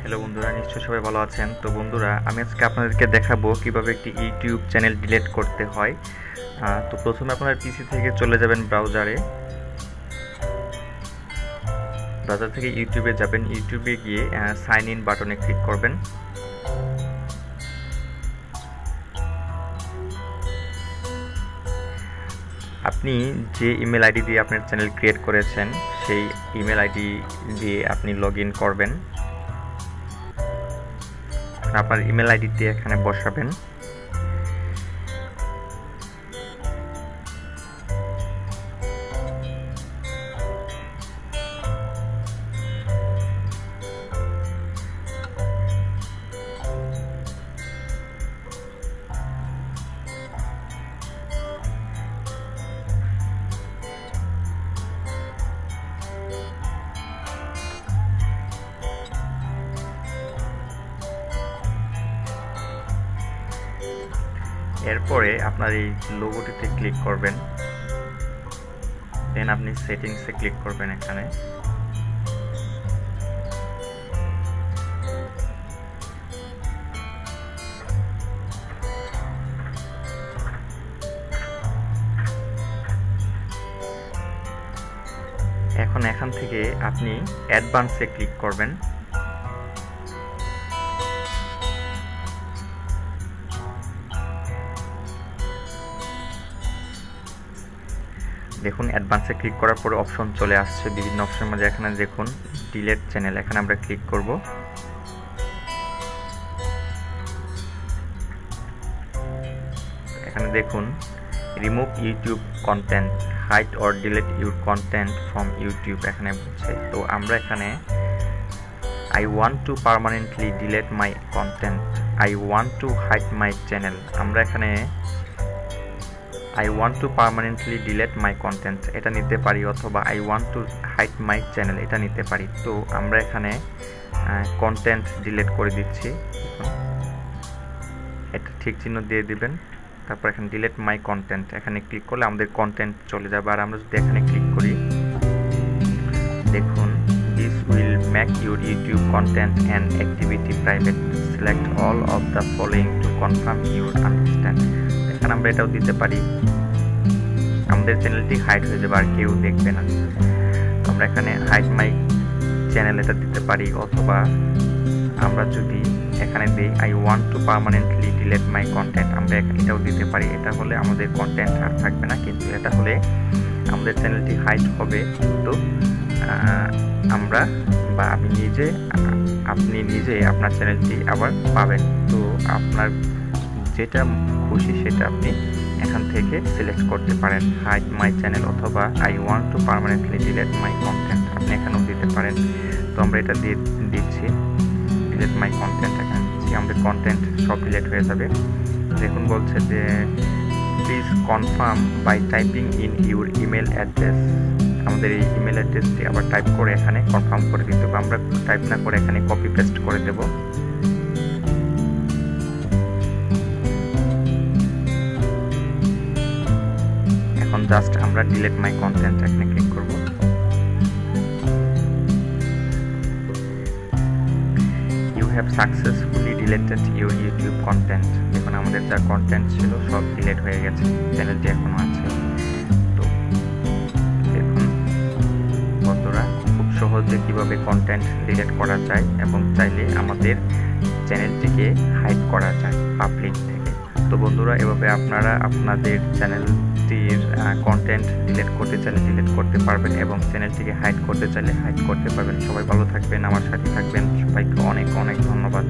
Hello বন্ধুরা, নিশ্চয়ই সবাই ভালো আছেন। তো বন্ধুরা, আমি আজকে আপনাদেরকে দেখাবো কিভাবে একটি ইউটিউব চ্যানেল ডিলিট করতে হয়। তো প্রথমে আপনার পিসি থেকে চলে যাবেন ব্রাউজারে। ব্রাউজার থেকে ইউটিউবে যাবেন। ইউটিউবে গিয়ে সাইন ইন বাটনে ক্লিক করবেন। আপনি যে ইমেল আইডি দিয়ে আপনার চ্যানেল ক্রিয়েট করেছেন সেই ইমেল আইডি দিয়ে আপনি লগ ইন করবেন। আপনার ইমেল আইডিটি এখানে বসাবেন। এরপরে আপনার এই লোগোটিতে ক্লিক করবেন, দেন আপনি সেটিংসে ক্লিক করবেন। এখানে এখান থেকে আপনি অ্যাডভান্সে ক্লিক করবেন। দেখুন, অ্যাডভান্সে ক্লিক করার পরে অপশন চলে আসছে, বিভিন্ন অপশনের মাঝে এখানে দেখুন ডিলিট চ্যানেল। এখানে আমরা ক্লিক করব। এখানে দেখুন remove YouTube content, hide or delete your content from YouTube এখানে বলছে। তো আমরা এখানে I want to permanently delete my content, I want to hide my channel, আমরা এখানে I want to permanently delete my content এটা নিতে পারি, অথবা I want to hide my channel এটা নিতে পারি। তো আমরা এখানে কন্টেন্ট ডিলিট করে দিচ্ছি। এটা ঠিক চিহ্ন দিয়ে দিবেন। তারপর এখানে ডিলিট মাই কন্টেন্ট এখানে ক্লিক করলে আমাদের কন্টেন্ট চলে যাবে। আর আমরা যদি এখানে ক্লিক করি, দেখুন this will make your YouTube content and activity private, select all of the following to confirm your understand. এখানে আমরা এটাও দিতে পারি, আমাদের চ্যানেলটি হাইড হয়ে যাবে আর কেউ দেখবে না। তো আমরা এখানে হাইড মাই চ্যানেল এটা দিতে পারি, অথবা আমরা যদি এখানে দিই I want to permanently delete my content, আমরা এটাও দিতে পারি। এটা হলে আমাদের কন্টেন্ট আর থাকবে না, কিন্তু এটা হলে আমাদের চ্যানেলটি হাইড হবে। তো আমরা বা আপনি নিজে আপনার চ্যানেলটি আবার পাবেন। তো আপনার যেটা খুশি সেটা আপনি এখান থেকে সিলেক্ট করতে পারেন, হাইড মাই চ্যানেল অথবা I want to permanently delete my content আপনি এখানেও দিতে পারেন। তো আমরা এটা দিচ্ছি, ডিলিট মাই কন্টেন্ট এখানে দিচ্ছি, আমাদের কন্টেন্ট সব ডিলিট হয়ে যাবে। দেখুন বলছে যে please confirm by typing in your email address, আমাদের এই ইমেল অ্যাড্রেসটি আবার টাইপ করে এখানে কনফার্ম করে দিতে হবে। আমরা টাইপ না করে এখানে কপি পেস্ট করে দেব। এখন জাস্ট আমরা ডিলিট মাই কন্টেন্ট এখানে ক্লিক করব। You have successfully deleted your YouTube content. দেখুন আমাদের যা কন্টেন্ট ছিল সব ডিলিট হয়ে গেছে, চ্যানেলটি এখনো আছে। তো দেখুন বন্ধুরা, খুব সহজে কিভাবে কন্টেন্ট ডিলিট করা যায় এবং চাইলে আমাদের চ্যানেলটিকে হাইড করা যায় পাবলিক থেকে। তো বন্ধুরা, এভাবে আপনারা আপনাদের চ্যানেলটির কন্টেন্ট ডিলিট করতে চাইলে ডিলিট করতে পারবেন এবং চ্যানেলটিকে হাইড করতে চাইলে হাইড করতে পারবেন। সবাই ভালো থাকবেন, আমার সাথে থাকবেন। সবাইকে অনেক অনেক ধন্যবাদ।